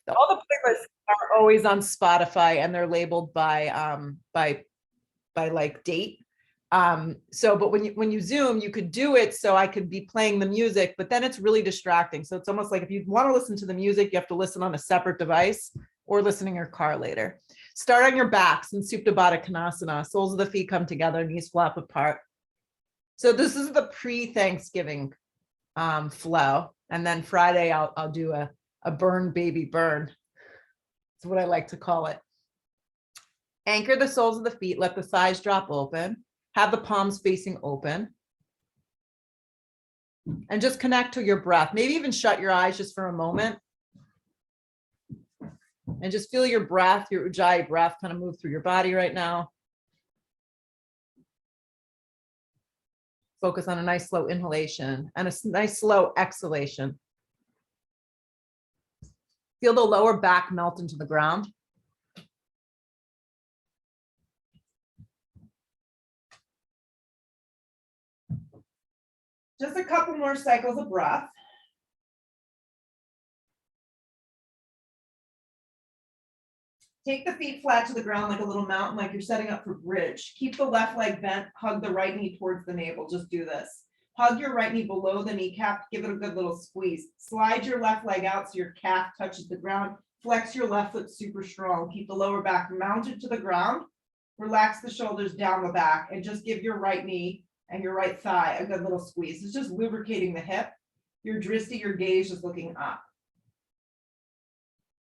All the playlists are always on Spotify and they're labeled by like date. So, but when you Zoom, you could do it so I could be playing the music, but then it's really distracting. So it's almost like if you want to listen to the music, you have to listen on a separate device or listen in your car later. Start on your backs in Supta Baddha Konasana. Soles of the feet come together, knees flap apart. So this is the pre-Thanksgiving flow. And then Friday, I'll do a burn baby burn. That's what I like to call it. Anchor the soles of the feet, let the thighs drop open, have the palms facing open. And just connect to your breath. Maybe even shut your eyes just for a moment. And just feel your breath, your Ujjayi breath kind of move through your body right now. Focus on a nice slow inhalation and a nice slow exhalation. Feel the lower back melt into the ground. Just a couple more cycles of breath. Take the feet flat to the ground like a little mountain, like you're setting up for bridge. Keep the left leg bent, hug the right knee towards the navel. Just do this. Hug your right knee below the kneecap, give it a good little squeeze. Slide your left leg out so your calf touches the ground. Flex your left foot super strong. Keep the lower back mounted to the ground. Relax the shoulders down the back and just give your right knee and your right thigh a good little squeeze. It's just lubricating the hip. Your drishti, your gaze is looking up.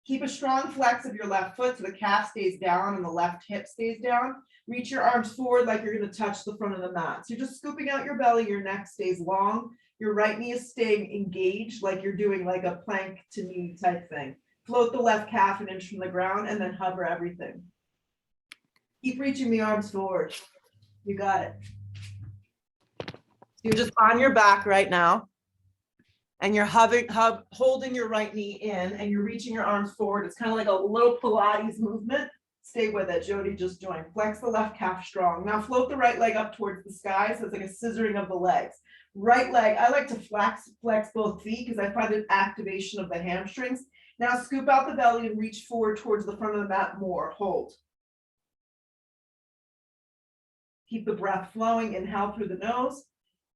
Keep a strong flex of your left foot so the calf stays down and the left hip stays down. Reach your arms forward like you're going to touch the front of the mat. So you're just scooping out your belly, your neck stays long. Your right knee is staying engaged like you're doing like a plank to knee type thing. Float the left calf an inch from the ground and then hover everything. Keep reaching the arms forward. You got it. You're just on your back right now. And you're holding your right knee in and you're reaching your arms forward. It's kind of like a little Pilates movement. Stay with it. Jody just joined. Flex the left calf strong. Now float the right leg up towards the sky. So it's like a scissoring of the legs. Right leg, I like to flex both feet because I find an activation of the hamstrings. Now scoop out the belly and reach forward towards the front of the mat more. Hold. Keep the breath flowing. Inhale through the nose.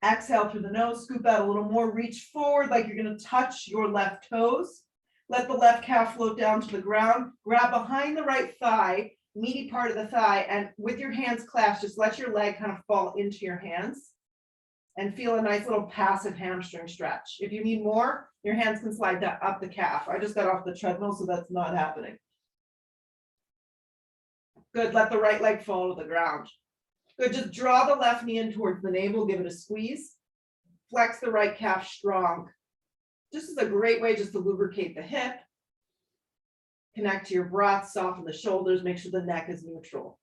Exhale through the nose, scoop out a little more, reach forward like you're going to touch your left toes. Let the left calf float down to the ground. Grab behind the right thigh, meaty part of the thigh, and with your hands clasped, just let your leg kind of fall into your hands and feel a nice little passive hamstring stretch. If you need more, your hands can slide that up the calf. I just got off the treadmill, so that's not happening. Good, let the right leg fall to the ground. Good, just draw the left knee in towards the navel, give it a squeeze. Flex the right calf strong. This is a great way just to lubricate the hip. Connect to your breath, soften the shoulders, make sure the neck is neutral.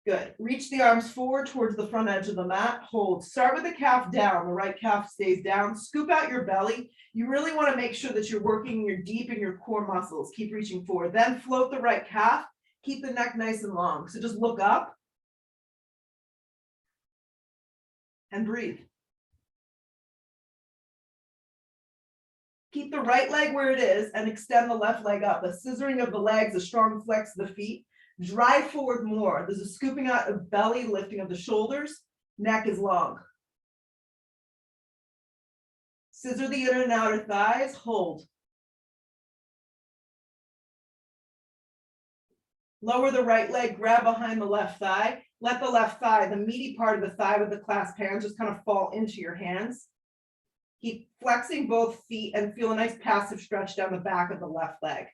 Good, reach the arms forward towards the front edge of the mat, hold. Start with the calf down, the right calf stays down. Scoop out your belly. You really want to make sure that you're working your deep in your core muscles. Keep reaching forward. Then float the right calf, keep the neck nice and long. So just look up. And breathe. Keep the right leg where it is and extend the left leg up. A scissoring of the legs, a strong flex of the feet. Drive forward more. There's a scooping out of belly, lifting of the shoulders. Neck is long. Scissor the inner and outer thighs. Hold. Lower the right leg, grab behind the left thigh. Let the left thigh, the meaty part of the thigh with the clasped hands, just kind of fall into your hands. Keep flexing both feet and feel a nice passive stretch down the back of the left leg.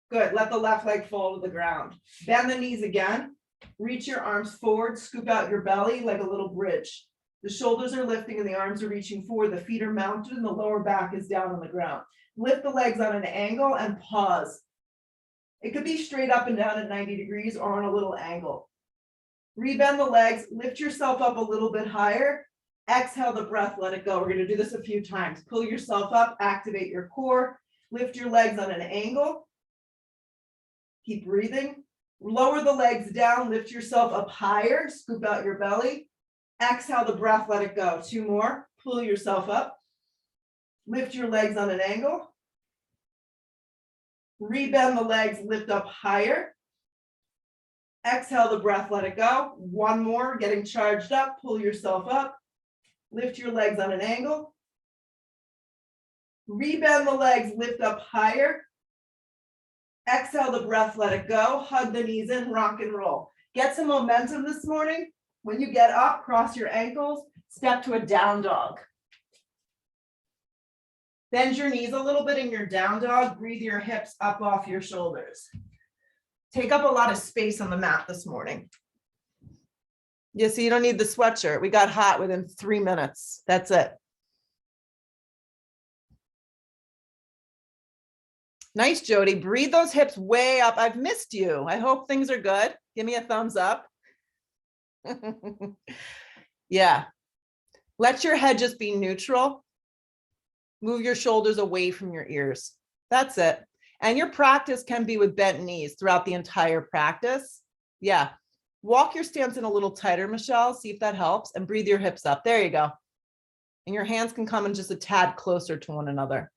Good, let the left leg fall to the ground. Bend the knees again. Reach your arms forward, scoop out your belly like a little bridge. The shoulders are lifting and the arms are reaching forward. The feet are mounted and the lower back is down on the ground. Lift the legs on an angle and pause. It could be straight up and down at 90 degrees or on a little angle. Rebend the legs, lift yourself up a little bit higher. Exhale the breath, let it go. We're going to do this a few times. Pull yourself up, activate your core. Lift your legs on an angle. Keep breathing. Lower the legs down, lift yourself up higher. Scoop out your belly. Exhale the breath, let it go. Two more. Pull yourself up. Lift your legs on an angle. Rebend the legs, lift up higher. Exhale the breath, let it go. One more, getting charged up, pull yourself up. Lift your legs on an angle. Rebend the legs, lift up higher. Exhale the breath, let it go. Hug the knees in, rock and roll. Get some momentum this morning. When you get up, cross your ankles, step to a down dog. Bend your knees a little bit in your down dog. Breathe your hips up off your shoulders. Take up a lot of space on the mat this morning. Yeah, so you don't need the sweatshirt. We got hot within 3 minutes. That's it. Nice, Jody. Breathe those hips way up. I've missed you. I hope things are good. Give me a thumbs up. Yeah. Let your head just be neutral. Move your shoulders away from your ears. That's it. And your practice can be with bent knees throughout the entire practice. Yeah. Walk your stance in a little tighter, Michelle. See if that helps. And breathe your hips up. There you go. And your hands can come in just a tad closer to one another.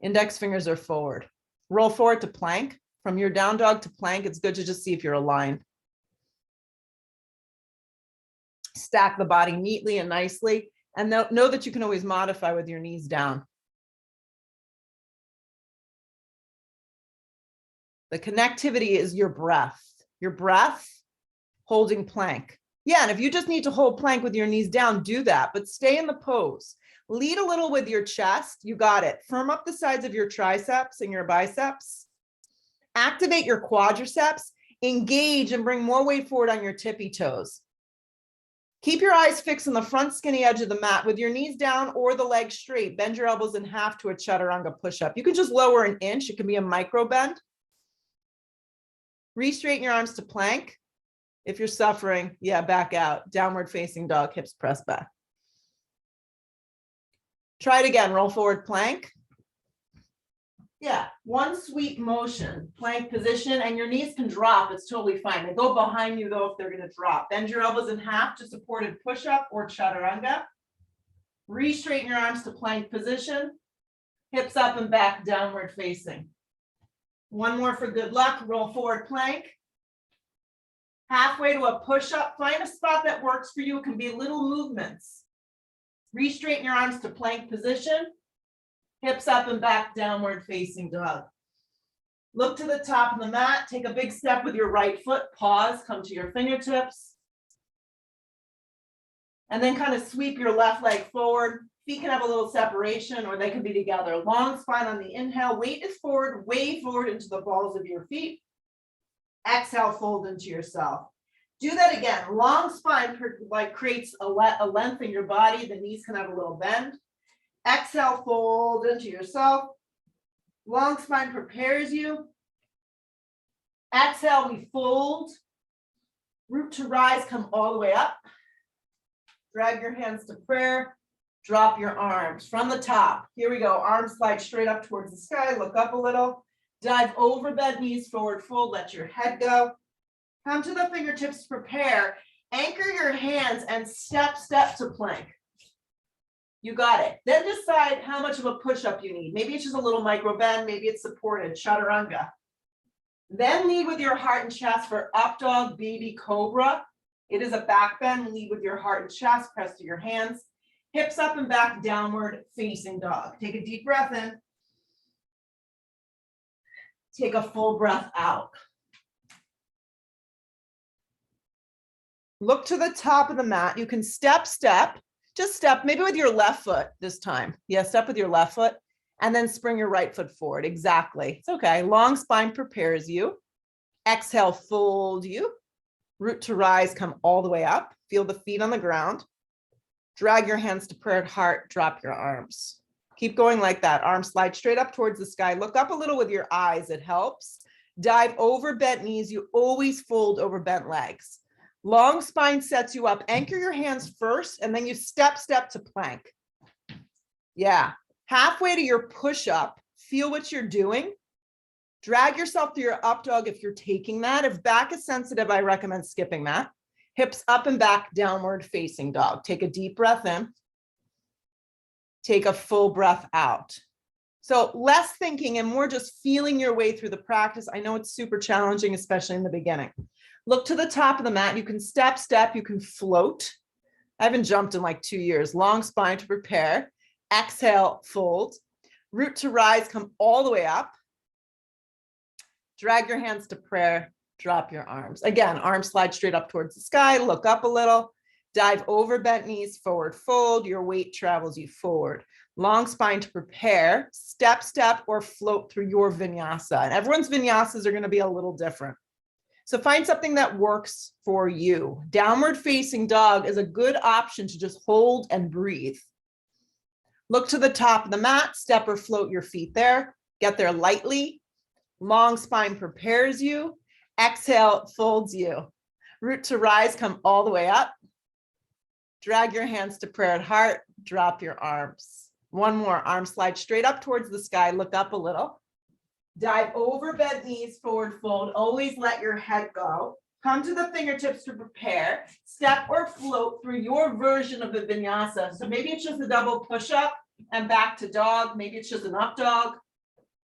Index fingers are forward. Roll forward to plank. From your down dog to plank, it's good to just see if you're aligned. Stack the body neatly and nicely. And know that you can always modify with your knees down. The connectivity is your breath. Your breath holding plank. Yeah, and if you just need to hold plank with your knees down, do that, but stay in the pose. Lead a little with your chest. You got it. Firm up the sides of your triceps and your biceps. Activate your quadriceps. Engage and bring more weight forward on your tippy toes. Keep your eyes fixed on the front skinny edge of the mat with your knees down or the legs straight. Bend your elbows in half to a Chaturanga push-up. You can just lower an inch. It can be a micro bend. Re-straighten your arms to plank. If you're suffering, yeah, back out. Downward facing dog, hips press back. Try it again. Roll forward plank. Yeah, one sweep motion, plank position, and your knees can drop. It's totally fine. They go behind you though if they're going to drop. Bend your elbows in half to supported push-up or Chaturanga. Re-straighten your arms to plank position. Hips up and back, downward facing. One more for good luck. Roll forward plank. Halfway to a push-up. Find a spot that works for you. It can be little movements. Re-straighten your arms to plank position. Hips up and back, downward facing dog. Look to the top of the mat. Take a big step with your right foot. Pause, come to your fingertips. And then kind of sweep your left leg forward. Feet can have a little separation or they can be together. Long spine on the inhale. Weight is forward, way forward into the balls of your feet. Exhale, fold into yourself. Do that again. Long spine creates a length in your body. The knees can have a little bend. Exhale, fold into yourself. Long spine prepares you. Exhale, we fold. Root to rise, come all the way up. Drag your hands to prayer. Drop your arms from the top. Here we go. Arms slide straight up towards the sky. Look up a little. Dive over bent knees, forward fold. Let your head go. Come to the fingertips, prepare. Anchor your hands and step to plank. You got it. Then decide how much of a push-up you need. Maybe it's just a little micro bend. Maybe it's supported, Chaturanga. Then lead with your heart and chest for up dog, baby cobra. It is a back bend. Lead with your heart and chest. Press to your hands. Hips up and back, downward facing dog. Take a deep breath in. Take a full breath out. Look to the top of the mat. You can step. Just step, maybe with your left foot this time. Yeah, step with your left foot and then spring your right foot forward. Exactly. It's okay. Long spine prepares you. Exhale, fold you. Root to rise, come all the way up. Feel the feet on the ground. Drag your hands to prayer at heart. Drop your arms. Keep going like that. Arms slide straight up towards the sky. Look up a little with your eyes. It helps. Dive over bent knees. You always fold over bent legs. Long spine sets you up. Anchor your hands first, and then you step to plank. Yeah. Halfway to your push-up, feel what you're doing. Drag yourself to your up dog if you're taking that. If back is sensitive, I recommend skipping that. Hips up and back, downward facing dog. Take a deep breath in. Take a full breath out. So less thinking and more just feeling your way through the practice. I know it's super challenging, especially in the beginning. Look to the top of the mat. You can step, you can float. I haven't jumped in like 2 years. Long spine to prepare. Exhale, fold. Root to rise, come all the way up. Drag your hands to prayer, drop your arms. Again, arms slide straight up towards the sky, look up a little. Dive over bent knees, forward fold. Your weight travels you forward. Long spine to prepare, step, or float through your vinyasa. And everyone's vinyasas are going to be a little different. So find something that works for you. Downward facing dog is a good option to just hold and breathe. Look to the top of the mat, step or float your feet there. Get there lightly. Long spine prepares you. Exhale, folds you. Root to rise, come all the way up. Drag your hands to prayer at heart. Drop your arms. One more, arms slide straight up towards the sky. Look up a little. Dive over bent knees, forward fold. Always let your head go. Come to the fingertips to prepare. Step or float through your version of the vinyasa. So maybe it's just a double push-up and back to dog. Maybe it's just an up dog.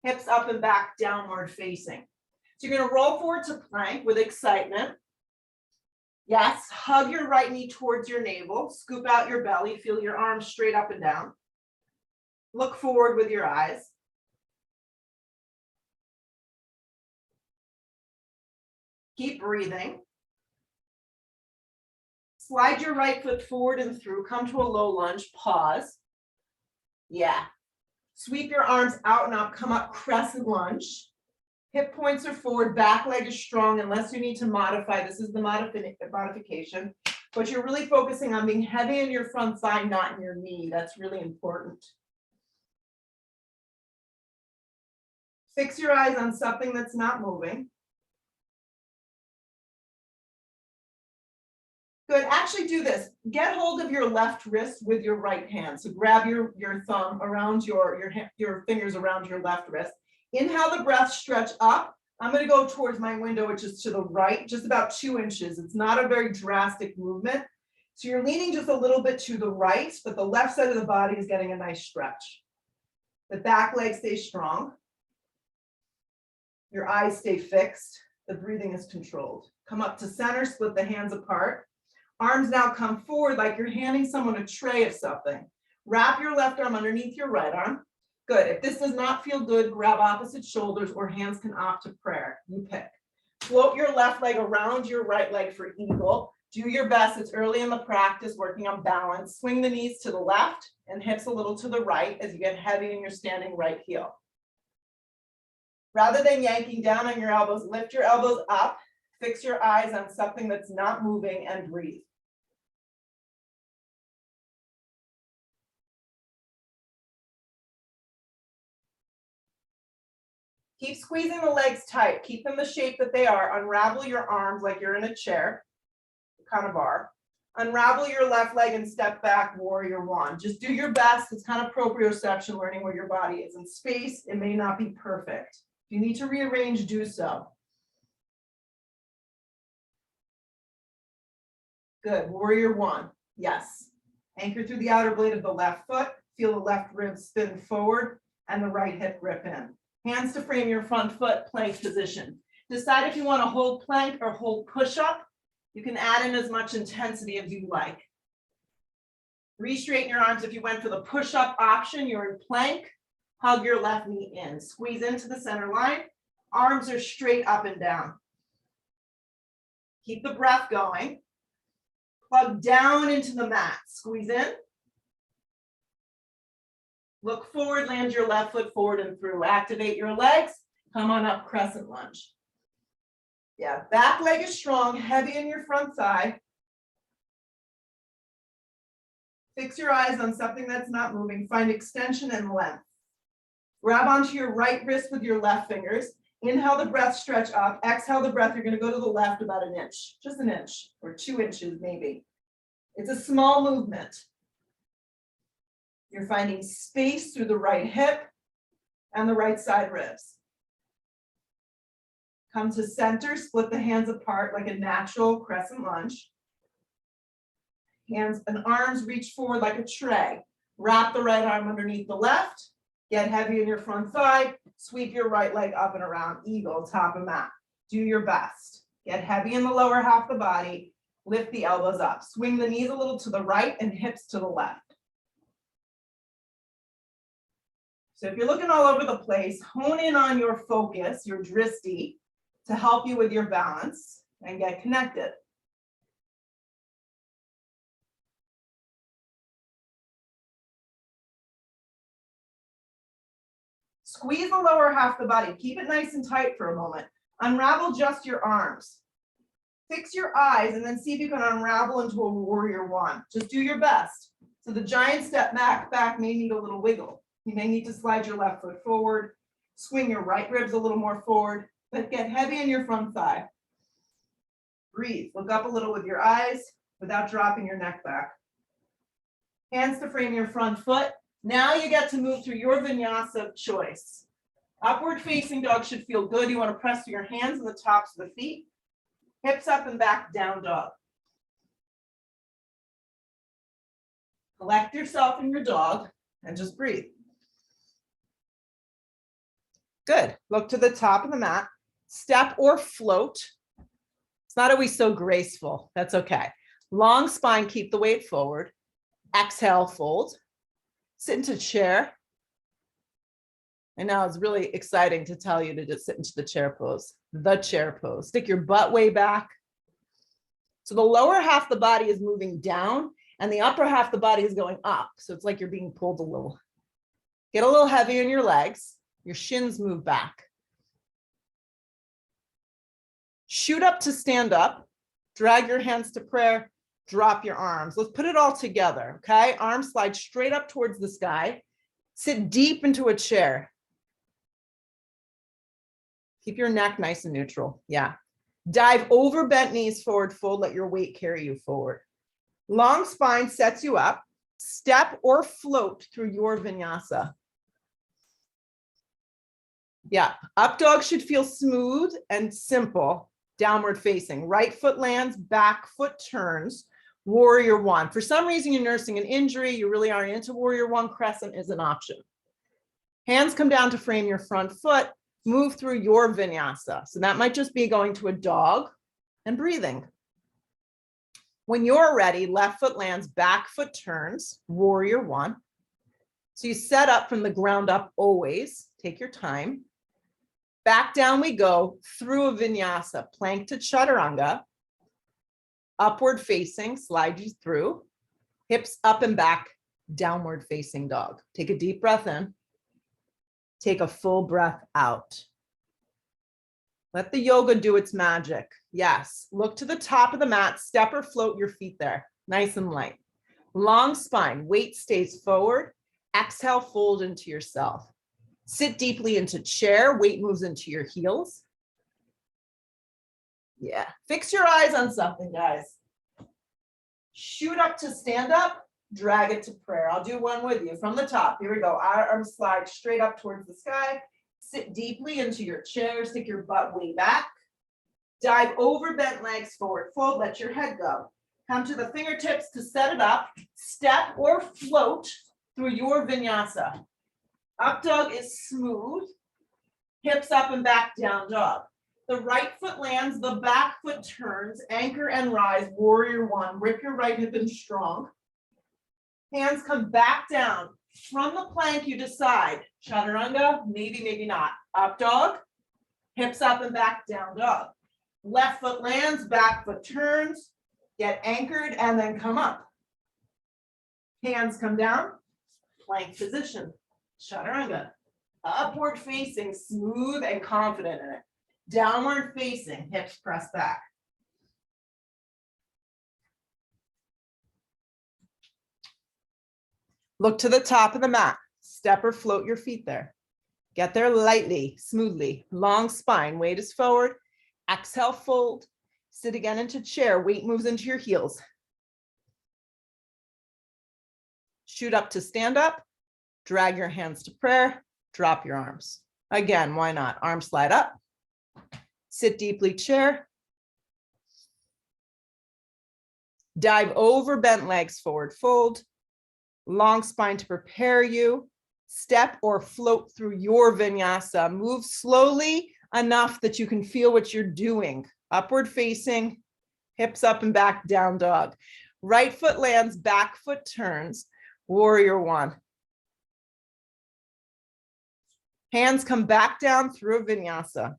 Hips up and back, downward facing. So you're going to roll forward to plank with excitement. Yes, hug your right knee towards your navel. Scoop out your belly. Feel your arms straight up and down. Look forward with your eyes. Keep breathing. Slide your right foot forward and through. Come to a low lunge. Pause. Yeah. Sweep your arms out and up. Come up, crescent lunge. Hip points are forward. Back leg is strong unless you need to modify. This is the modification. But you're really focusing on being heavy in your front thigh, not in your knee. That's really important. Fix your eyes on something that's not moving. Good. Actually do this. Get hold of your left wrist with your right hand. So grab your thumb around your fingers around your left wrist. Inhale the breath, stretch up. I'm going to go towards my window, which is to the right, just about 2 inches. It's not a very drastic movement. So you're leaning just a little bit to the right, but the left side of the body is getting a nice stretch. The back leg stays strong. Your eyes stay fixed. The breathing is controlled. Come up to center, split the hands apart. Arms now come forward like you're handing someone a tray of something. Wrap your left arm underneath your right arm. Good. If this does not feel good, grab opposite shoulders or hands can opt to prayer. You pick. Float your left leg around your right leg for eagle. Do your best. It's early in the practice, working on balance. Swing the knees to the left and hips a little to the right as you get heavy in your standing right heel. Rather than yanking down on your elbows, lift your elbows up. Fix your eyes on something that's not moving and breathe. Keep squeezing the legs tight. Keep them the shape that they are. Unravel your arms like you're in a chair, kind of are. Unravel your left leg and step back, warrior one. Just do your best. It's kind of proprioception, learning where your body is in space. It may not be perfect. If you need to rearrange, do so. Good. Warrior one. Yes. Anchor through the outer blade of the left foot. Feel the left rib spin forward and the right hip rip in. Hands to frame your front foot, plank position. Decide if you want to hold plank or hold push-up. You can add in as much intensity as you like. Re-straighten your arms. If you went for the push-up option, you're in plank. Hug your left knee in. Squeeze into the center line. Arms are straight up and down. Keep the breath going. Plug down into the mat. Squeeze in. Look forward, land your left foot forward and through. Activate your legs. Come on up, crescent lunge. Yeah, back leg is strong, heavy in your front thigh. Fix your eyes on something that's not moving. Find extension and length. Grab onto your right wrist with your left fingers. Inhale the breath, stretch up. Exhale the breath, you're going to go to the left about an inch, just an inch or 2 inches maybe. It's a small movement. You're finding space through the right hip and the right side ribs. Come to center, split the hands apart like a natural crescent lunge. Hands and arms reach forward like a tray. Wrap the right arm underneath the left. Get heavy in your front thigh. Sweep your right leg up and around. Eagle, top of mat. Do your best. Get heavy in the lower half of the body. Lift the elbows up. Swing the knees a little to the right and hips to the left. So if you're looking all over the place, hone in on your focus, your dristi, to help you with your balance and get connected. Squeeze the lower half of the body. Keep it nice and tight for a moment. Unravel just your arms. Fix your eyes and then see if you can unravel into a warrior one. Just do your best. So the giant step back may need a little wiggle. You may need to slide your left foot forward, swing your right ribs a little more forward, but get heavy in your front thigh. Breathe. Look up a little with your eyes without dropping your neck back. Hands to frame your front foot. Now you get to move through your vinyasa of choice. Upward facing dog should feel good. You want to press your hands on the tops of the feet. Hips up and back, down dog. Collect yourself and your dog and just breathe. Good. Look to the top of the mat. Step or float. It's not always so graceful. That's okay. Long spine, keep the weight forward. Exhale, fold. Sit into chair. And now it's really exciting to tell you to just sit into the chair pose. The chair pose. Stick your butt way back. So the lower half of the body is moving down and the upper half of the body is going up. So it's like you're being pulled a little. Get a little heavy in your legs. Your shins move back. Shoot up to stand up. Drag your hands to prayer. Drop your arms. Let's put it all together, okay? Arms slide straight up towards the sky. Sit deep into a chair. Keep your neck nice and neutral. Yeah. Dive over bent knees, forward fold. Let your weight carry you forward. Long spine sets you up. Step or float through your vinyasa. Yeah. Up dog should feel smooth and simple. Downward facing. Right foot lands, back foot turns. Warrior one. For some reason, you're nursing an injury. You really aren't into warrior one. Crescent is an option. Hands come down to frame your front foot. Move through your vinyasa. So that might just be going to a dog and breathing. When you're ready, left foot lands, back foot turns, warrior one. So you set up from the ground up always. Take your time. Back down we go through a vinyasa, plank to chaturanga. Upward facing, slide you through. Hips up and back, downward facing dog. Take a deep breath in. Take a full breath out. Let the yoga do its magic. Yes, look to the top of the mat, step or float your feet there, nice and light. Long spine, weight stays forward. Exhale, fold into yourself. Sit deeply into chair, weight moves into your heels. Yeah, fix your eyes on something, guys. Shoot up to stand up. Drag it to prayer. I'll do one with you from the top. Here we go. Arms slide straight up towards the sky. Sit deeply into your chair. Stick your butt way back. Dive over bent legs, forward fold. Let your head go. Come to the fingertips to set it up. Step or float through your vinyasa. Up dog is smooth. Hips up and back, down dog. The right foot lands, the back foot turns. Anchor and rise, warrior one. Rip your right hip in strong. Hands come back down. From the plank, you decide. Chaturanga, maybe, maybe not. Up dog, hips up and back, down dog. Left foot lands, back foot turns. Get anchored and then come up. Hands come down. Plank position. Chaturanga. Upward facing, smooth and confident in it. Downward facing, hips press back. Look to the top of the mat. Step or float your feet there. Get there lightly, smoothly. Long spine, weight is forward. Exhale, fold. Sit again into chair. Weight moves into your heels. Shoot up to stand up. Drag your hands to prayer. Drop your arms. Again, why not? Arms slide up. Sit deeply, chair. Dive over bent legs, forward fold. Long spine to prepare you. Step or float through your vinyasa. Move slowly enough that you can feel what you're doing. Upward facing, hips up and back, down dog. Right foot lands, back foot turns. Warrior one. Hands come back down through a vinyasa.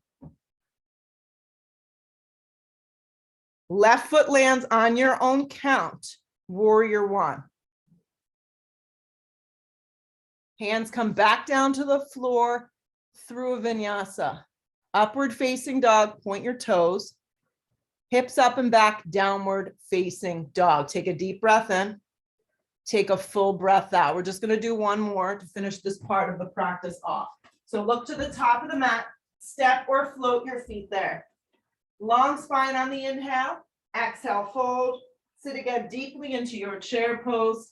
Left foot lands on your own count. Warrior one. Hands come back down to the floor through a vinyasa. Upward facing dog, point your toes. Hips up and back, downward facing dog. Take a deep breath in. Take a full breath out. We're just going to do one more to finish this part of the practice off. So look to the top of the mat, step or float your feet there. Long spine on the inhale, exhale, fold, sit again deeply into your chair pose.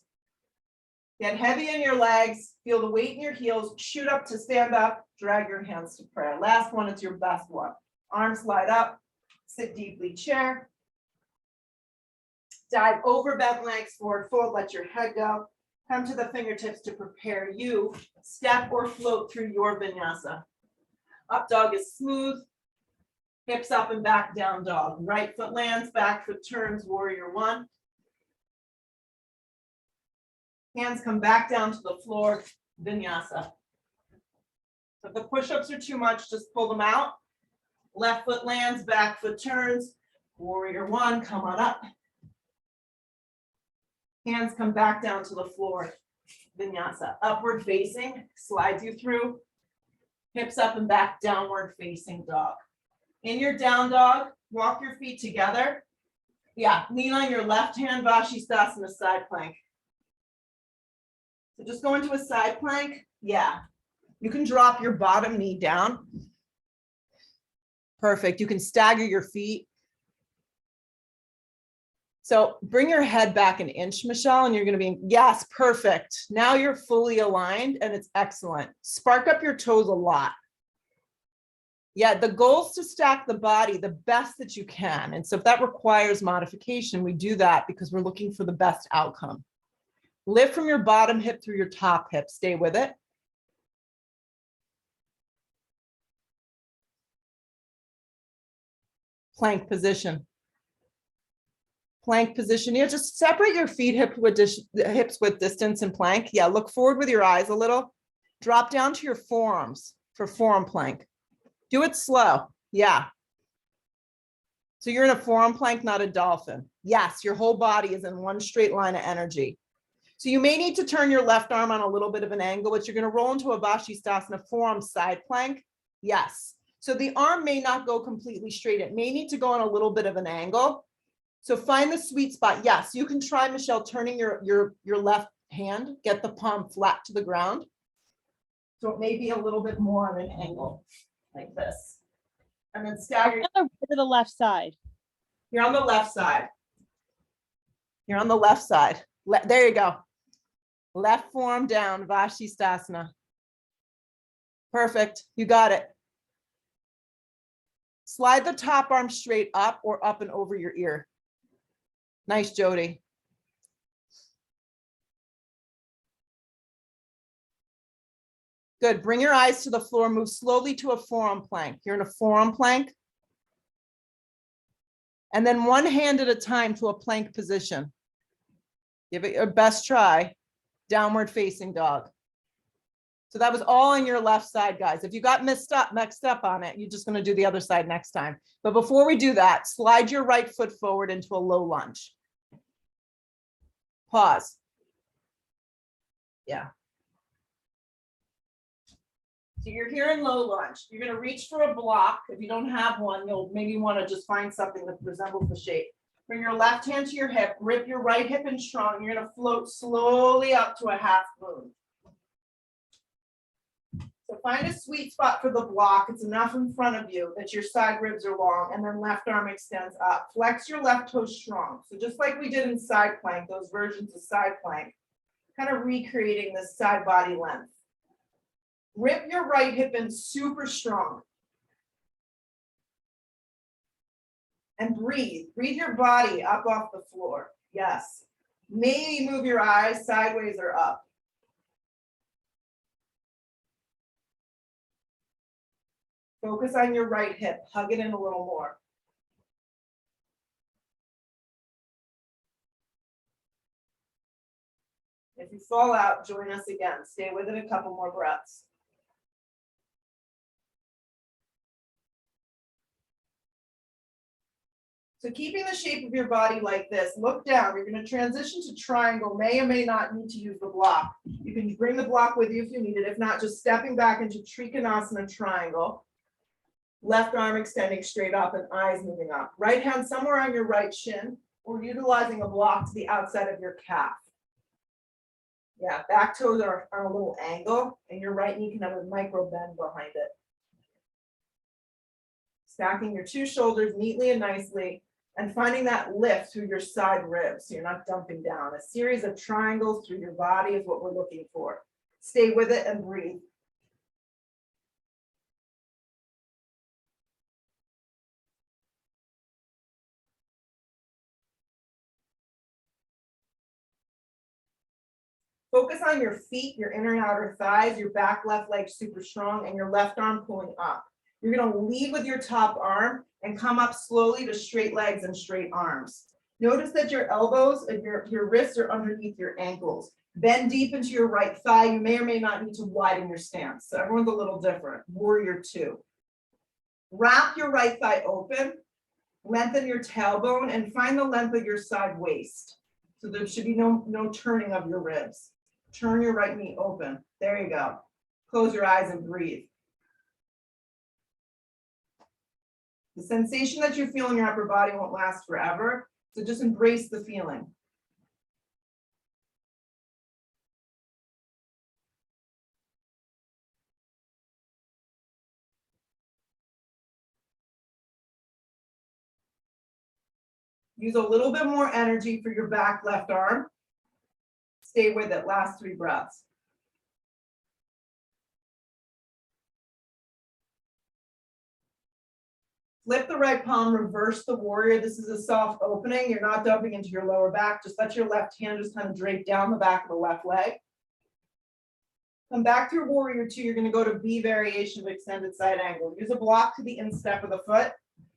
Get heavy in your legs, feel the weight in your heels, shoot up to stand up, drag your hands to prayer. Last one, it's your best one. Arms slide up, sit deeply, chair. Dive over, bent legs, forward fold, let your head go. Come to the fingertips to prepare you. Step or float through your vinyasa. Up dog is smooth. Hips up and back, down dog. Right foot lands, back foot turns, warrior one. Hands come back down to the floor, vinyasa. So if the push-ups are too much, just pull them out. Left foot lands, back foot turns, warrior one, come on up. Hands come back down to the floor, vinyasa. Upward facing, slides you through. Hips up and back, downward facing dog. In your down dog, walk your feet together. Yeah, lean on your left hand, Vashisthasana side plank. So just go into a side plank. Yeah, you can drop your bottom knee down. Perfect. You can stagger your feet. So bring your head back an inch, Michelle, and you're going to be, yes, perfect. Now you're fully aligned and it's excellent. Spark up your toes a lot. Yeah, the goal is to stack the body the best that you can. And so if that requires modification, we do that because we're looking for the best outcome. Lift from your bottom hip through your top hip. Stay with it. Plank position. Plank position. Yeah, just separate your feet hips with distance and plank. Yeah, look forward with your eyes a little. Drop down to your forearms for forearm plank. Do it slow. Yeah. So you're in a forearm plank, not a dolphin. Yes, your whole body is in one straight line of energy. So you may need to turn your left arm on a little bit of an angle, but you're going to roll into a Vashisthasana forearm side plank. Yes. So the arm may not go completely straight. It may need to go on a little bit of an angle. So find the sweet spot. Yes, you can try, Michelle, turning your left hand, get the palm flat to the ground. So it may be a little bit more of an angle like this. And then stagger. To the left side. You're on the left side. You're on the left side. There you go. Left forearm down, Vashisthasana. Perfect. You got it. Slide the top arm straight up or up and over your ear. Nice, Jody. Good. Bring your eyes to the floor. Move slowly to a forearm plank. You're in a forearm plank. And then one hand at a time to a plank position. Give it your best try. Downward facing dog. So that was all on your left side, guys. If you got mixed up on it, you're just going to do the other side next time. But before we do that, slide your right foot forward into a low lunge. Pause. Yeah. So you're here in low lunge. You're going to reach for a block. If you don't have one, you'll maybe want to just find something that resembles the shape. Bring your left hand to your hip, rip your right hip in strong. You're going to float slowly up to a half moon. So find a sweet spot for the block. It's enough in front of you that your side ribs are long, and then left arm extends up. Flex your left toe strong. So just like we did in side plank, those versions of side plank, kind of recreating this side body length. Rip your right hip in super strong. And breathe. Breathe your body up off the floor. Yes. Maybe move your eyes sideways or up. Focus on your right hip, hug it in a little more. If you fall out, join us again. Stay with it a couple more breaths. So keeping the shape of your body like this, look down. You're going to transition to triangle. May or may not need to use the block. You can bring the block with you if you need it. If not, just stepping back into Trikonasana Triangle. Left arm extending straight up and eyes moving up. Right hand somewhere on your right shin, or utilizing a block to the outside of your calf. Yeah, back toes are on a little angle, and your right knee can have a micro bend behind it. Stacking your two shoulders neatly and nicely, and finding that lift through your side ribs so you're not dumping down. A series of triangles through your body is what we're looking for. Stay with it and breathe. Focus on your feet, your inner and outer thighs, your back left leg super strong, and your left arm pulling up. You're going to lead with your top arm and come up slowly to straight legs and straight arms. Notice that your elbows and your wrists are underneath your ankles. Bend deep into your right thigh. You may or may not need to widen your stance. So everyone's a little different. Warrior two. Wrap your right thigh open. Lengthen your tailbone and find the length of your side waist. So there should be no turning of your ribs. Turn your right knee open. There you go. Close your eyes and breathe. The sensation that you feel in your upper body won't last forever, so just embrace the feeling. Use a little bit more energy for your back left arm. Stay with it, last 3 breaths. Flip the right palm, reverse the warrior. This is a soft opening. You're not dumping into your lower back. Just let your left hand just kind of drape down the back of the left leg. Come back through warrior two. You're going to go to B variation of extended side angle. Use a block to the instep of the foot.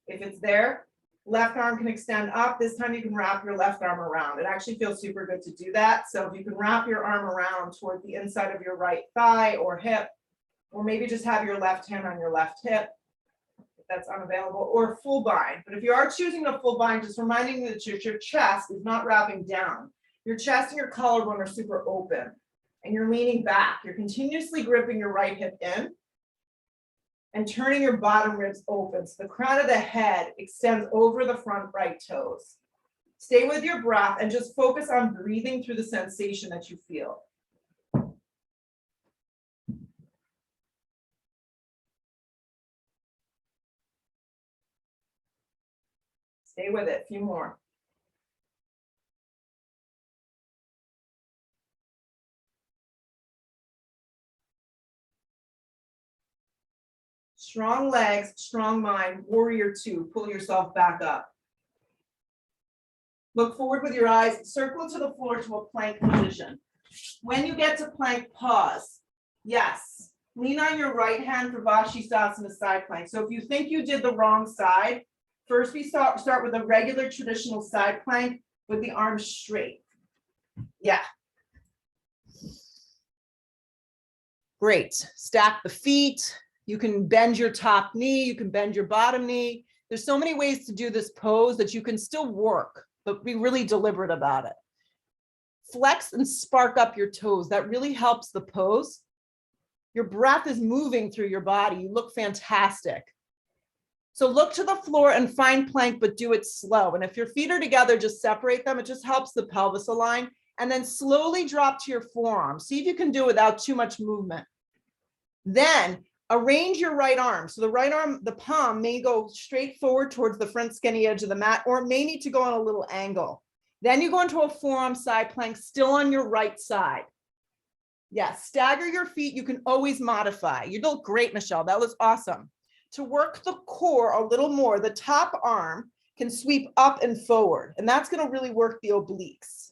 If it's there, left arm can extend up. This time you can wrap your left arm around. It actually feels super good to do that. So if you can wrap your arm around toward the inside of your right thigh or hip, or maybe just have your left hand on your left hip, if that's unavailable, or full bind. But if you are choosing a full bind, just reminding you that your chest is not wrapping down. Your chest and your collarbone are super open, and you're leaning back. You're continuously gripping your right hip in and turning your bottom ribs open. So the crown of the head extends over the front right toes. Stay with your breath and just focus on breathing through the sensation that you feel. Stay with it, a few more. Strong legs, strong mind, warrior two. Pull yourself back up. Look forward with your eyes, circle to the floor to a plank position. When you get to plank, pause. Yes. Lean on your right hand for Shavasana side plank. So if you think you did the wrong side, first we start with a regular traditional side plank with the arms straight. Yeah. Great. Stack the feet. You can bend your top knee. You can bend your bottom knee. There's so many ways to do this pose that you can still work, but be really deliberate about it. Flex and spark up your toes. That really helps the pose. Your breath is moving through your body. You look fantastic. So look to the floor and find plank, but do it slow. And if your feet are together, just separate them. It just helps the pelvis align. And then slowly drop to your forearm. See if you can do it without too much movement. Then arrange your right arm. So the right arm, the palm may go straight forward towards the front skinny edge of the mat, or it may need to go on a little angle. Then you go into a forearm side plank, still on your right side. Yes, stagger your feet. You can always modify. You look great, Michelle. That was awesome. To work the core a little more, the top arm can sweep up and forward, and that's going to really work the obliques.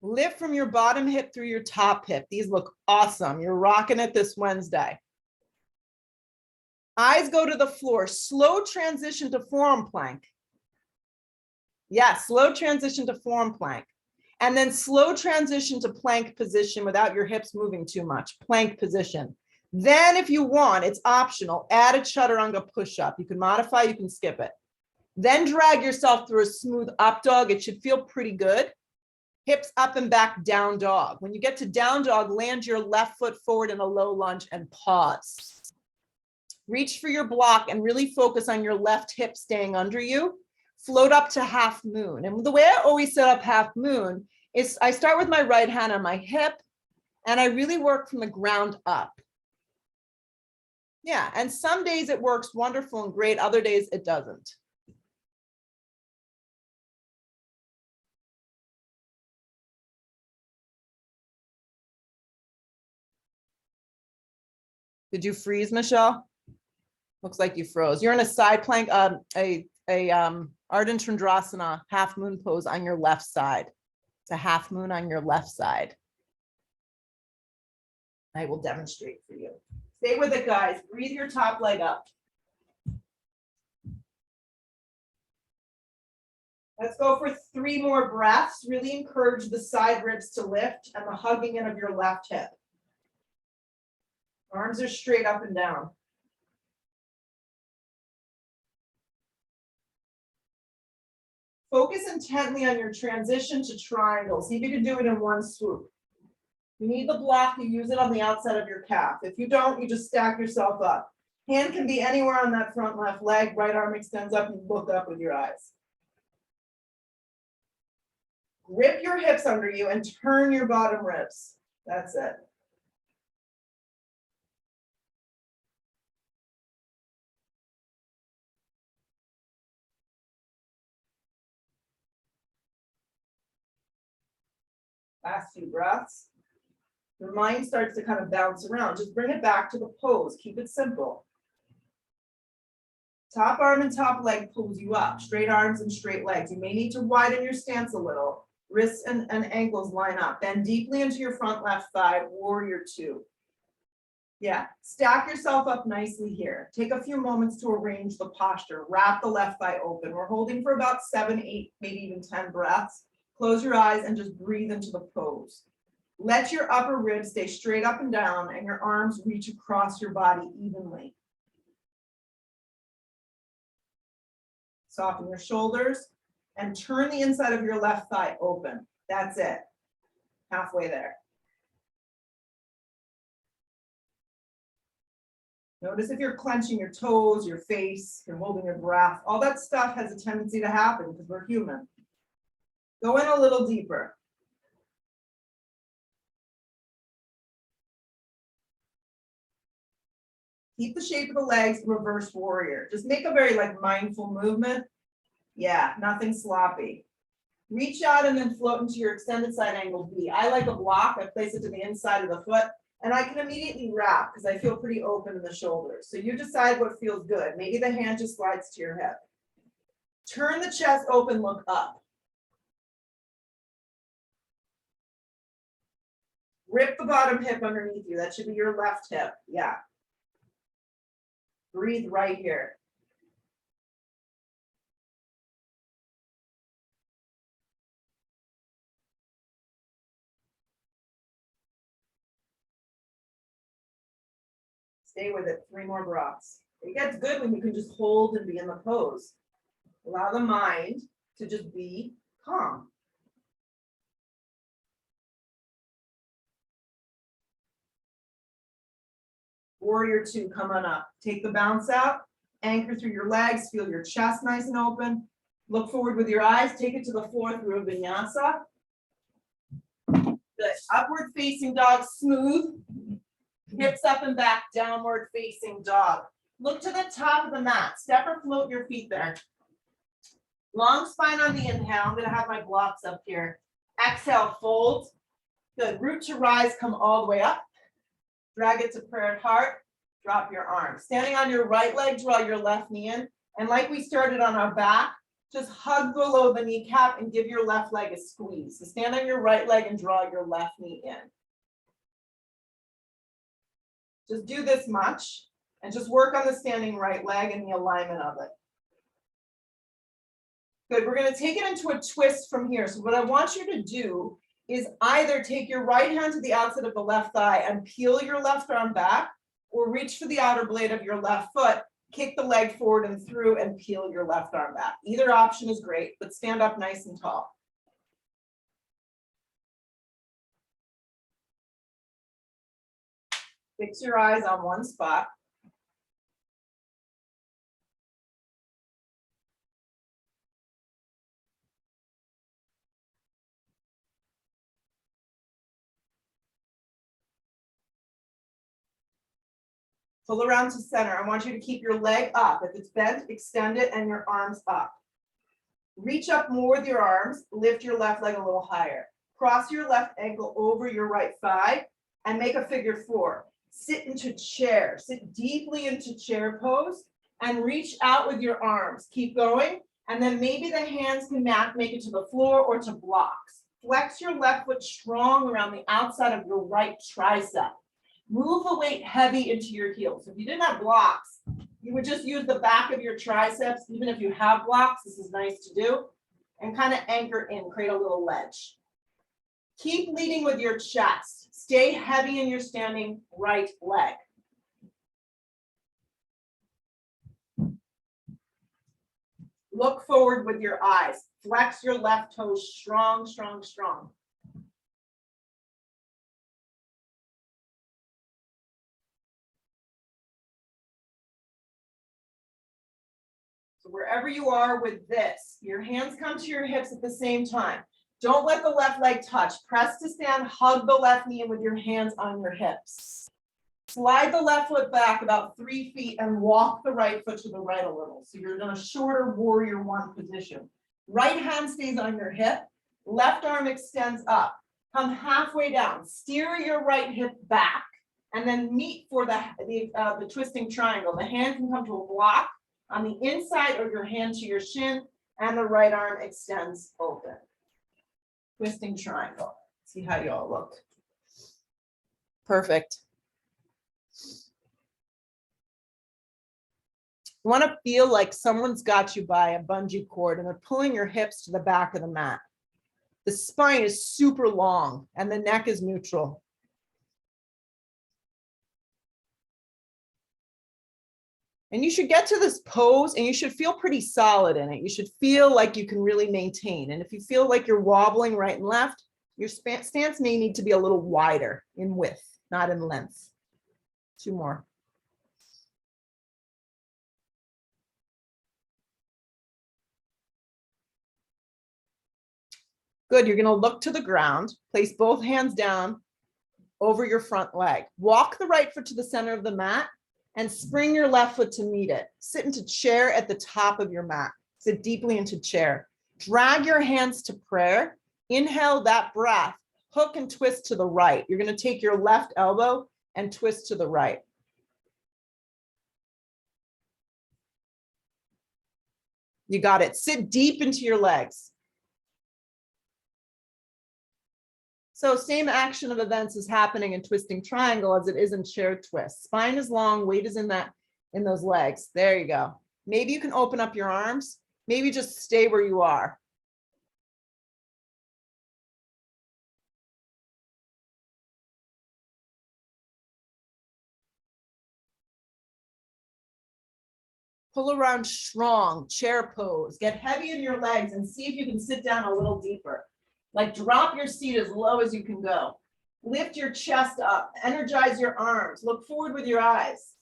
Lift from your bottom hip through your top hip. These look awesome. You're rocking it this Wednesday. Eyes go to the floor. Slow transition to forearm plank. Yes, slow transition to forearm plank. And then slow transition to plank position without your hips moving too much. Plank position. Then if you want, it's optional, add a Chaturanga push-up. You can modify, you can skip it. Then drag yourself through a smooth up dog. It should feel pretty good. Hips up and back, down dog. When you get to down dog, land your left foot forward in a low lunge and pause. Reach for your block and really focus on your left hip staying under you. Float up to half moon. And the way I always set up half moon is I start with my right hand on my hip and I really work from the ground up. Yeah, and some days it works wonderful and great, other days it doesn't. Did you freeze, Michelle? Looks like you froze. You're in a side plank, Ardha Chandrasana half moon pose on your left side. It's a half moon on your left side. I will demonstrate for you. Stay with it, guys. Breathe your top leg up. Let's go for 3 more breaths. Really encourage the side ribs to lift and the hugging in of your left hip. Arms are straight up and down. Focus intently on your transition to triangle. See if you can do it in one swoop. You need the block, you use it on the outside of your calf. If you don't, you just stack yourself up. Hand can be anywhere on that front left leg. Right arm extends up, you look up with your eyes. Grip your hips under you and turn your bottom ribs. That's it. Last few breaths. Your mind starts to kind of bounce around. Just bring it back to the pose. Keep it simple. Top arm and top leg pulls you up. Straight arms and straight legs. You may need to widen your stance a little. Wrists and ankles line up. Bend deeply into your front left thigh. Warrior 2. Yeah, stack yourself up nicely here. Take a few moments to arrange the posture. Wrap the left thigh open. We're holding for about 7, 8, maybe even 10 breaths. Close your eyes and just breathe into the pose. Let your upper ribs stay straight up and down and your arms reach across your body evenly. Soften your shoulders and turn the inside of your left thigh open. That's it. Halfway there. Notice if you're clenching your toes, your face, you're holding your breath. All that stuff has a tendency to happen because we're human. Go in a little deeper. Keep the shape of the legs, reverse warrior. Just make a very mindful movement. Yeah, nothing sloppy. Reach out and then float into your extended side angle B. I like a block. I place it to the inside of the foot and I can immediately wrap because I feel pretty open in the shoulders. So you decide what feels good. Maybe the hand just slides to your hip. Turn the chest open, look up. Rip the bottom hip underneath you. That should be your left hip. Yeah. Breathe right here. Stay with it. 3 more breaths. It gets good when you can just hold and be in the pose. Allow the mind to just be calm. Warrior 2, come on up. Take the bounce out, anchor through your legs, feel your chest nice and open. Look forward with your eyes, take it to the floor through a vinyasa. Good. Upward facing dog, smooth. Hips up and back, downward facing dog. Look to the top of the mat. Step or float your feet there. Long spine on the inhale. I'm going to have my blocks up here. Exhale, fold. Good. Root to rise, come all the way up. Drag it to prayer at heart. Drop your arms. Standing on your right leg, draw your left knee in. And like we started on our back, Just hug below the kneecap and give your left leg a squeeze. So stand on your right leg and draw your left knee in. Just do this much and just work on the standing right leg and the alignment of it. Good, we're gonna take it into a twist from here. So what I want you to do is either take your right hand to the outside of the left thigh and peel your left arm back, or reach for the outer blade of your left foot, kick the leg forward and through and peel your left arm back. Either option is great, but stand up nice and tall. Fix your eyes on one spot. Pull around to center. I want you to keep your leg up. If it's bent, extend it and your arms up. Reach up more with your arms. Lift your left leg a little higher. Cross your left ankle over your right thigh and make a figure four. Sit into chair. Sit deeply into chair pose and reach out with your arms. Keep going. And then maybe the hands can make it to the floor or to blocks. Flex your left foot strong around the outside of your right tricep. Move the weight heavy into your heels. If you didn't have blocks, you would just use the back of your triceps. Even if you have blocks, this is nice to do. And kind of anchor in, create a little ledge. Keep leading with your chest. Stay heavy in your standing right leg. Look forward with your eyes. Flex your left toes strong, strong, strong. Wherever you are with this, your hands come to your hips at the same time. Don't let the left leg touch. Press to stand, hug the left knee in with your hands on your hips. Slide the left foot back about 3 feet and walk the right foot to the right a little. So you're in a shorter warrior one position. Right hand stays on your hip. Left arm extends up. Come halfway down. Steer your right hip back and then meet for the twisting triangle. The hand can come to a block on the inside of your hand to your shin, and the right arm extends open. Twisting triangle. See how you all look. Perfect. You want to feel like someone's got you by a bungee cord and they're pulling your hips to the back of the mat. The spine is super long and the neck is neutral. And you should get to this pose and you should feel pretty solid in it. You should feel like you can really maintain. And if you feel like you're wobbling right and left, your stance may need to be a little wider in width, not in length. 2 more. Good, you're gonna look to the ground, place both hands down over your front leg. Walk the right foot to the center of the mat and spring your left foot to meet it. Sit into chair at the top of your mat. Sit deeply into chair. Drag your hands to prayer. Inhale that breath. Hook and twist to the right. You're going to take your left elbow and twist to the right. You got it. Sit deep into your legs. So same action of events is happening in twisting triangle as it is in chair twist. Spine is long, weight is in those legs. There you go. Maybe you can open up your arms. Maybe just stay where you are. Pull around strong, chair pose. Get heavy in your legs and see if you can sit down a little deeper. Like drop your seat as low as you can go. Lift your chest up, energize your arms, look forward with your eyes.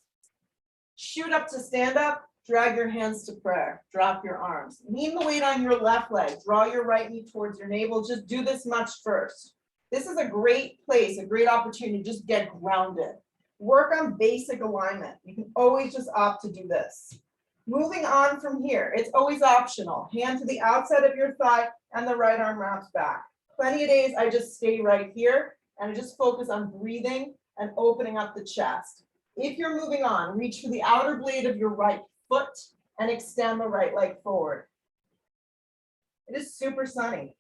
Shoot up to stand up, drag your hands to prayer, drop your arms. Lean the weight on your left leg, draw your right knee towards your navel. Just do this much first. This is a great place, a great opportunity to just get grounded. Work on basic alignment. You can always just opt to do this. Moving on from here, it's always optional. Hand to the outside of your thigh and the right arm wraps back. Plenty of days I just stay right here and I just focus on breathing and opening up the chest. If you're moving on, reach for the outer blade of your right foot and extend the right leg forward. It is super sunny.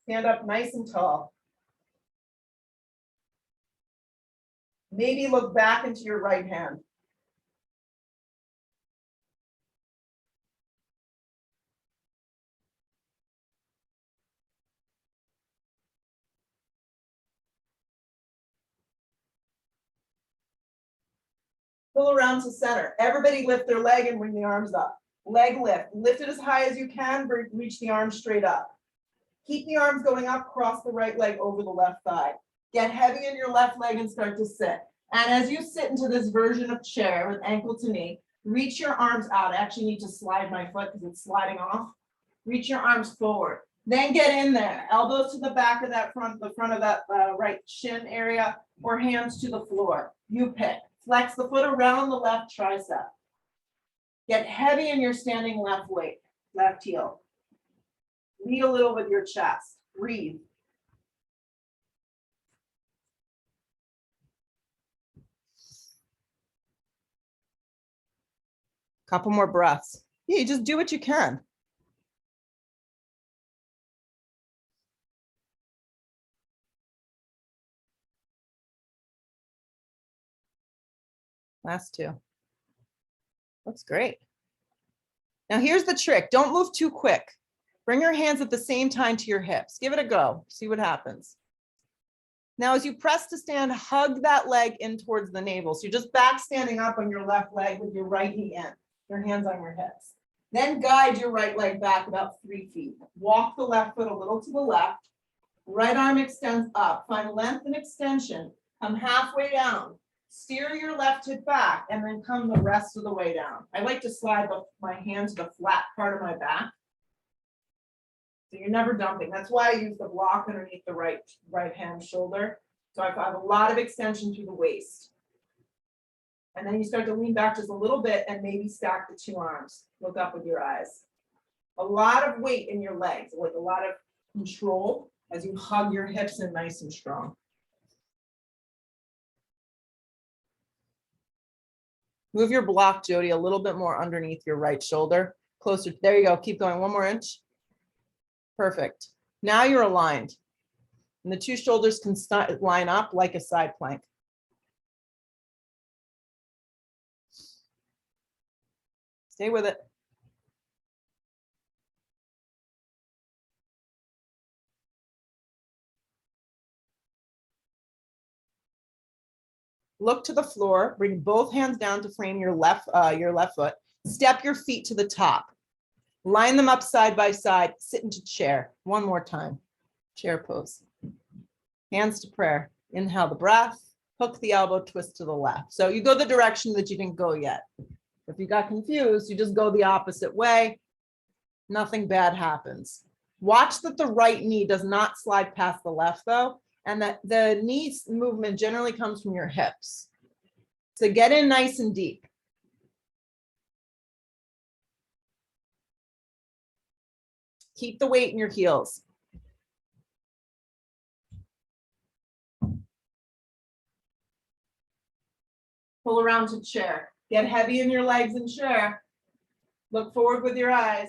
Stand up nice and tall. Maybe look back into your right hand. Pull around to center. Everybody lift their leg and bring the arms up. Leg lift. Lift it as high as you can, reach the arms straight up. Keep the arms going up, cross the right leg over the left thigh. Get heavy in your left leg and start to sit. And as you sit into this version of chair with ankle to knee, reach your arms out. I actually need to slide my foot because it's sliding off. Reach your arms forward. Then get in there. Elbows to the back of that the front of that right shin area, or hands to the floor. You pick. Flex the foot around the left tricep. Get heavy in your standing left weight, left heel. Lead a little with your chest. Breathe. Couple more breaths. Yeah, you just do what you can. Last two. Looks great. Now here's the trick. Don't move too quick. Bring your hands at the same time to your hips. Give it a go. See what happens. Now, as you press to stand, hug that leg in towards the navel. So you're just back standing up on your left leg with your right knee in. Your hands on your hips. Then guide your right leg back about 3 feet. Walk the left foot a little to the left. Right arm extends up. Find length and extension. Come halfway down. Steer your left hip back and then come the rest of the way down. I like to slide my hand to the flat part of my back. So you're never dumping. That's why I use the block underneath the right hand shoulder. So I have a lot of extension through the waist. And then you start to lean back just a little bit and maybe stack the 2 arms. Look up with your eyes. A lot of weight in your legs, like a lot of control as you hug your hips in nice and strong. Move your block, Jody, a little bit more underneath your right shoulder. Closer. There you go. Keep going. 1 more inch. Perfect. Now you're aligned. And the 2 shoulders can line up like a side plank. Stay with it. Look to the floor. Bring both hands down to frame your left foot. Step your feet to the top. Line them up side by side. Sit into chair. 1 more time. Chair pose. Hands to prayer. Inhale the breath. Hook the elbow, twist to the left. So you go the direction that you didn't go yet. If you got confused, you just go the opposite way. Nothing bad happens. Watch that the right knee does not slide past the left though, and that the knee movement generally comes from your hips. So get in nice and deep. Keep the weight in your heels. Pull around to chair. Get heavy in your legs and chair. Look forward with your eyes.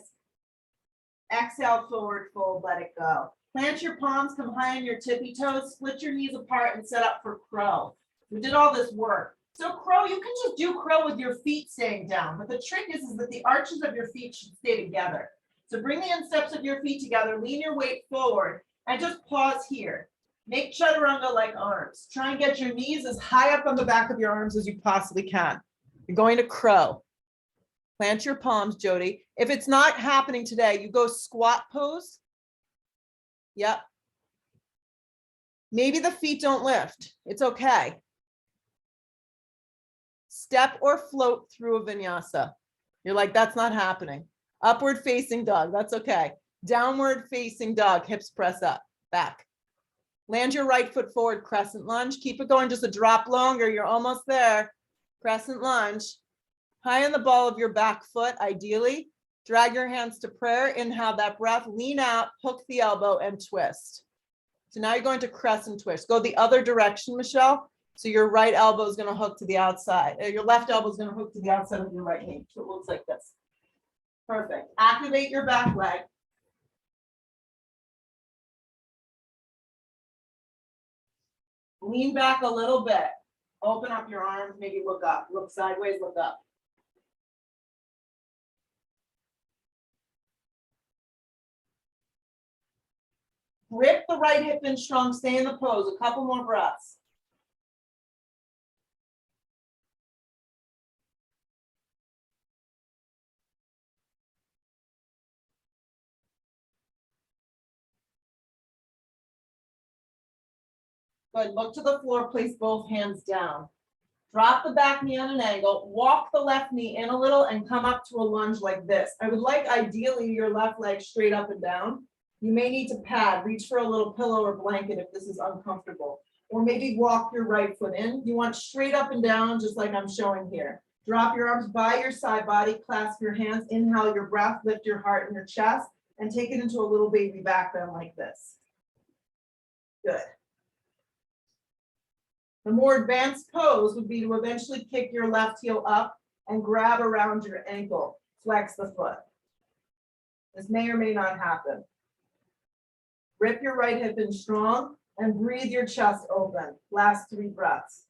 Exhale, forward fold, let it go. Plant your palms, come high on your tippy toes, split your knees apart and set up for crow. We did all this work. So crow, you can just do crow with your feet staying down, but the trick is that the arches of your feet should stay together. So bring the insteps of your feet together, lean your weight forward, and just pause here. Make chaturanga like arms. Try and get your knees as high up on the back of your arms as you possibly can. You're going to crow. Plant your palms, Jody. If it's not happening today, you go squat pose. Yep. Maybe the feet don't lift. It's okay. Step or float through a vinyasa. You're like, that's not happening. Upward facing dog. That's okay. Downward facing dog. Hips press up. Back. Land your right foot forward. Crescent lunge. Keep it going just a drop longer. You're almost there. Crescent lunge. High on the ball of your back foot, ideally. Drag your hands to prayer. Inhale that breath. Lean out, hook the elbow, and twist. So now you're going to crescent twist. Go the other direction, Michelle. So your right elbow is going to hook to the outside. Your left elbow is going to hook to the outside of your right knee. So it looks like this. Perfect. Activate your back leg. Lean back a little bit. Open up your arms, maybe look up. Look sideways, look up. Grip the right hip in strong, stay in the pose. A couple more breaths. Good, look to the floor, place both hands down. Drop the back knee on an angle, walk the left knee in a little and come up to a lunge like this. I would like ideally your left leg straight up and down. You may need to pad, reach for a little pillow or blanket if this is uncomfortable. Or maybe walk your right foot in. You want straight up and down, just like I'm showing here. Drop your arms by your side body, clasp your hands, inhale your breath, lift your heart and your chest, and take it into a little baby back bend like this. Good. The more advanced pose would be to eventually kick your left heel up and grab around your ankle, flex the foot. This may or may not happen. Rip your right hip in strong and breathe your chest open. Last 3 breaths.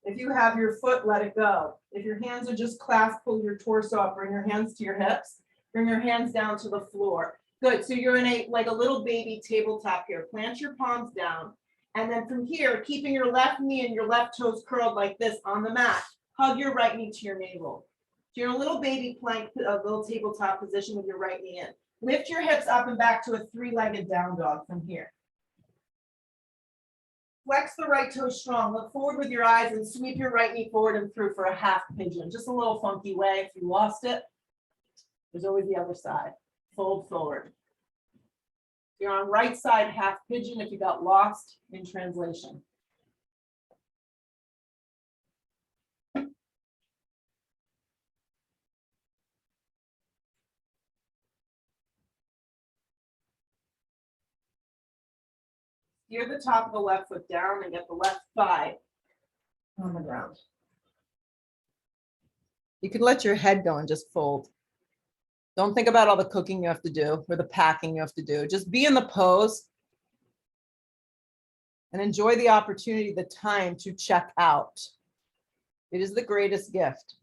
If you have your foot, let it go. If your hands are just clasped, pull your torso up, bring your hands to your hips, bring your hands down to the floor. Good, so you're in a little baby tabletop here. Plant your palms down. And then from here, keeping your left knee and your left toes curled like this on the mat, hug your right knee to your navel. So you're in a little baby plank, a little tabletop position with your right knee in. Lift your hips up and back to a 3-legged down dog from here. Flex the right toe strong. Look forward with your eyes and sweep your right knee forward and through for a half pigeon. Just a little funky way. If you lost it, there's always the other side. Fold forward. You're on right side half pigeon if you got lost in translation. Steer the top of the left foot down and get the left thigh on the ground. You can let your head go and just fold. Don't think about all the cooking you have to do or the packing you have to do. Just be in the pose and enjoy the opportunity, the time to check out. It is the greatest gift.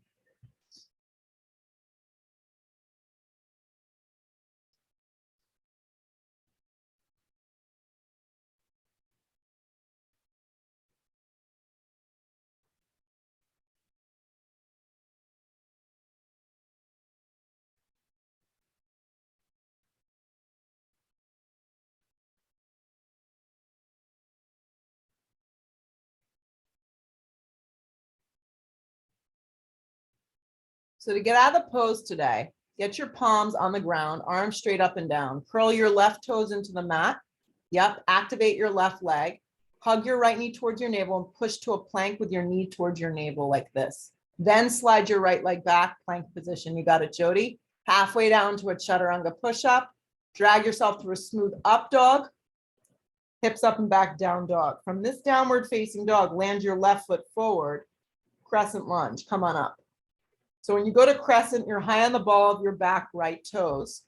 So to get out of the pose today, get your palms on the ground, arms straight up and down. Curl your left toes into the mat. Yep, activate your left leg. Hug your right knee towards your navel and push to a plank with your knee towards your navel like this. Then slide your right leg back, plank position. You got it, Jody. Halfway down to a Chaturanga push-up. Drag yourself to a smooth up dog. Hips up and back down dog. From this downward facing dog, land your left foot forward. Crescent lunge, come on up. So when you go to crescent, you're high on the ball of your back right toes.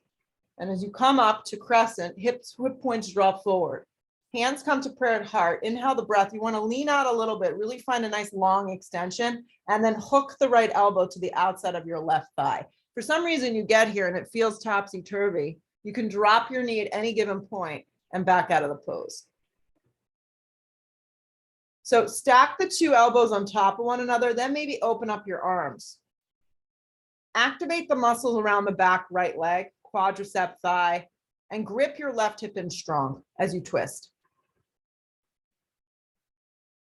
And as you come up to crescent, hip points draw forward. Hands come to prayer at heart. Inhale the breath. You want to lean out a little bit, really find a nice long extension, and then hook the right elbow to the outside of your left thigh. For some reason you get here and it feels topsy-turvy, you can drop your knee at any given point and back out of the pose. So stack the 2 elbows on top of one another, then maybe open up your arms. Activate the muscles around the back right leg, quadricep thigh, and grip your left hip in strong as you twist.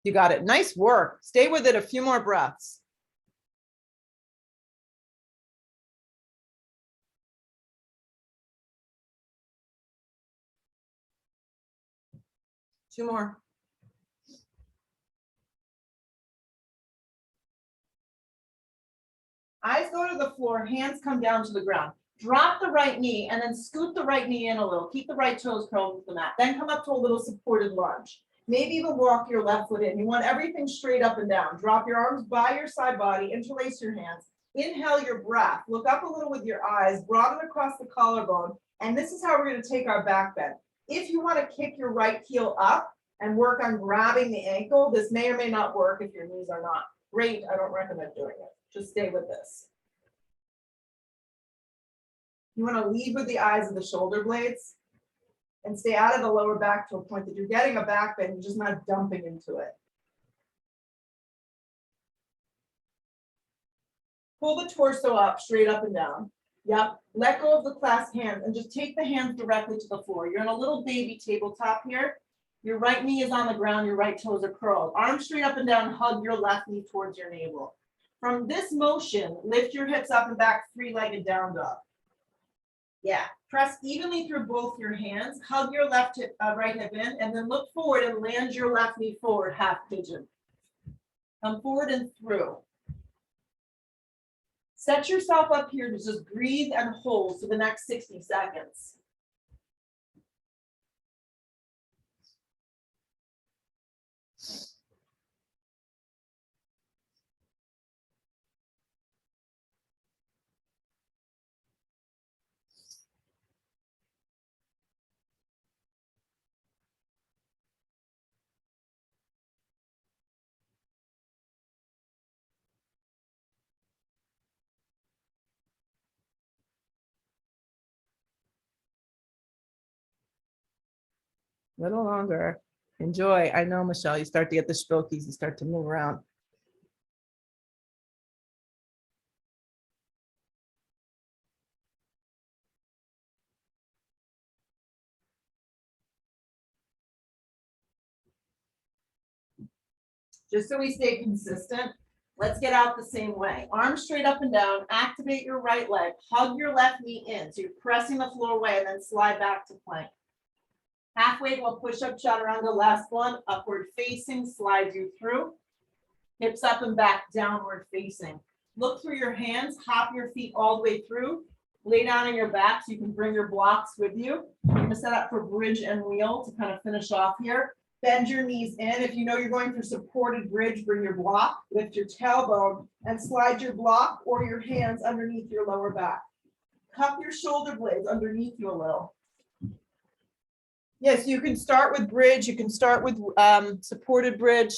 You got it. Nice work. Stay with it a few more breaths. Two more. Eyes go to the floor, hands come down to the ground. Drop the right knee and then scoot the right knee in a little. Keep the right toes curled with the mat. Then come up to a little supported lunge. Maybe even walk your left foot in. You want everything straight up and down. Drop your arms by your side body, interlace your hands. Inhale your breath. Look up a little with your eyes, broaden across the collarbone. And this is how we're going to take our back bend. If you want to kick your right heel up and work on grabbing the ankle, this may or may not work if your knees are not great. I don't recommend doing it. Just stay with this. You want to lead with the eyes of the shoulder blades and stay out of the lower back to a point that you're getting a back bend, you're just not dumping into it. Pull the torso up, straight up and down. Yep. Let go of the clasped hands and just take the hands directly to the floor. You're in a little baby tabletop here. Your right knee is on the ground, your right toes are curled. Arms straight up and down, hug your left knee towards your navel. From this motion, lift your hips up and back, three-legged down dog. Yeah, press evenly through both your hands, hug your left hip, right hip in, and then look forward and land your left knee forward, half pigeon. Come forward and through. Set yourself up here to just breathe and hold for the next 60 seconds. A little longer. Enjoy. I know, Michelle, you start to get the strokies, you start to move around. Just so we stay consistent, let's get out the same way. Arms straight up and down, activate your right leg, hug your left knee in. So you're pressing the floor away and then slide back to plank. Halfway to a push-up chaturanga, last one, upward facing, slides you through. Hips up and back, downward facing. Look through your hands, hop your feet all the way through. Lay down on your back so you can bring your blocks with you. You're gonna set up for bridge and wheel to kind of finish off here. Bend your knees in. If you know you're going for supported bridge, bring your block, lift your tailbone and slide your block or your hands underneath your lower back. Cup your shoulder blades underneath you a little. Yes, you can start with bridge. You can start with supported bridge.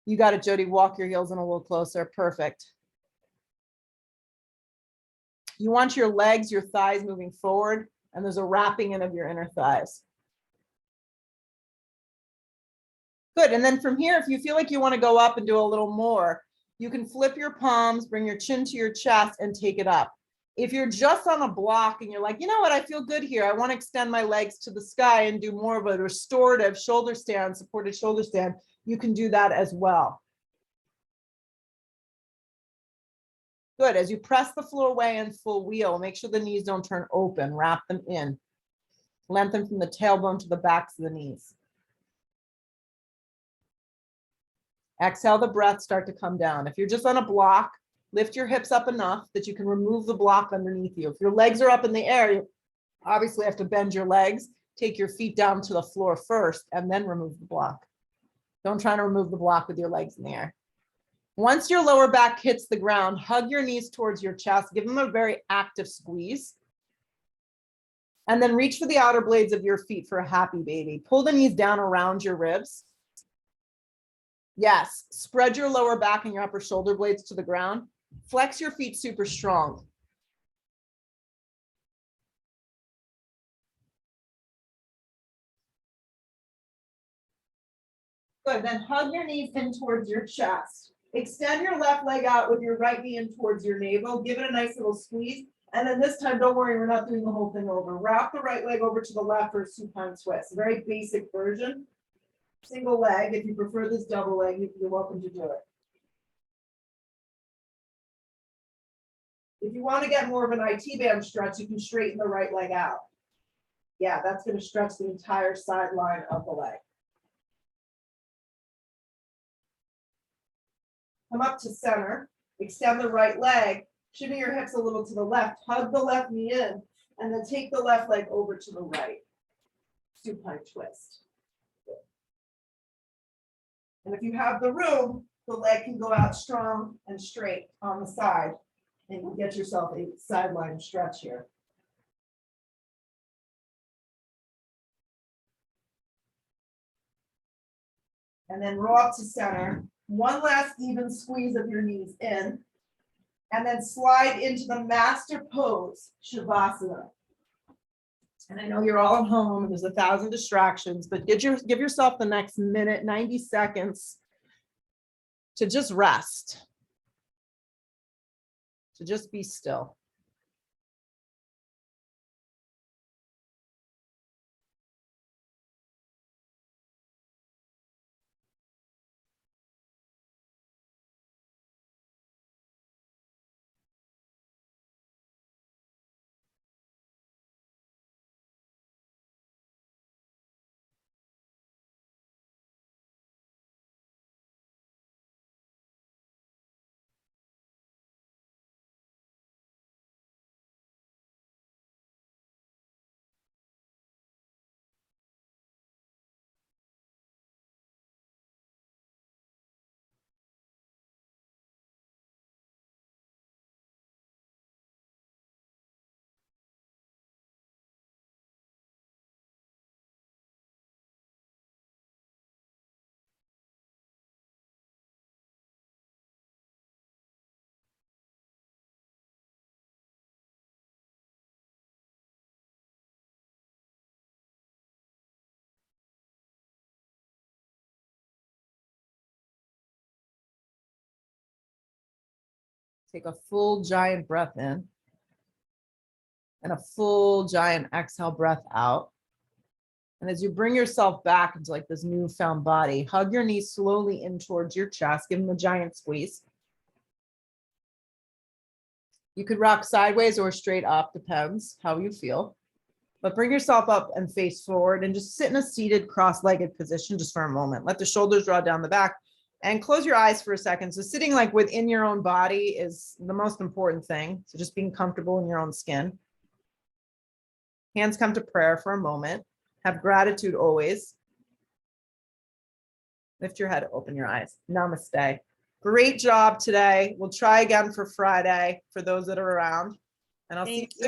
You got it, Jody. Walk your heels in a little closer. Perfect. You want your legs, your thighs moving forward, and there's a wrapping in of your inner thighs. Good. And then from here, if you feel like you want to go up and do a little more, you can flip your palms, bring your chin to your chest, and take it up. If you're just on a block and you're like, you know what, I feel good here. I want to extend my legs to the sky and do more of a restorative shoulder stand, supported shoulder stand, you can do that as well. Good. As you press the floor away in full wheel, make sure the knees don't turn open. Wrap them in. Lengthen from the tailbone to the backs of the knees. Exhale the breath, start to come down. If you're just on a block, lift your hips up enough that you can remove the block underneath you. If your legs are up in the air, you obviously have to bend your legs, take your feet down to the floor first, and then remove the block. Don't try to remove the block with your legs in the air. Once your lower back hits the ground, hug your knees towards your chest, give them a very active squeeze. And then reach for the outer blades of your feet for a happy baby. Pull the knees down around your ribs. Yes, spread your lower back and your upper shoulder blades to the ground. Flex your feet super strong. Good, then hug your knees in towards your chest. Extend your left leg out with your right knee in towards your navel. Give it a nice little squeeze. And then this time, don't worry, we're not doing the whole thing over. Wrap the right leg over to the left for a supine twist. Very basic version. Single leg. If you prefer this double leg, you're welcome to do it. If you want to get more of an IT band stretch, you can straighten the right leg out. Yeah, that's going to stretch the entire sideline of the leg. Come up to center, extend the right leg, shimmy your hips a little to the left, hug the left knee in, and then take the left leg over to the right. Supine twist. And if you have the room, the leg can go out strong and straight on the side, and you get yourself a sideline stretch here. And then roll up to center. One last even squeeze of your knees in, and then slide into the master pose, Shavasana. And I know you're all at home and there's 1,000 distractions, but give yourself the next minute, 90 seconds to just rest, to just be still. Take a full giant breath in and a full giant exhale breath out. And as you bring yourself back into like this newfound body, hug your knees slowly in towards your chest, give them a giant squeeze. You could rock sideways or straight up, depends how you feel. But bring yourself up and face forward and just sit in a seated cross-legged position just for a moment. Let the shoulders draw down the back and close your eyes for a second. So sitting like within your own body is the most important thing. So just being comfortable in your own skin. Hands come to prayer for a moment. Have gratitude always. Lift your head, open your eyes. Namaste. Great job today. We'll try again for Friday for those that are around. And I'll see you soon.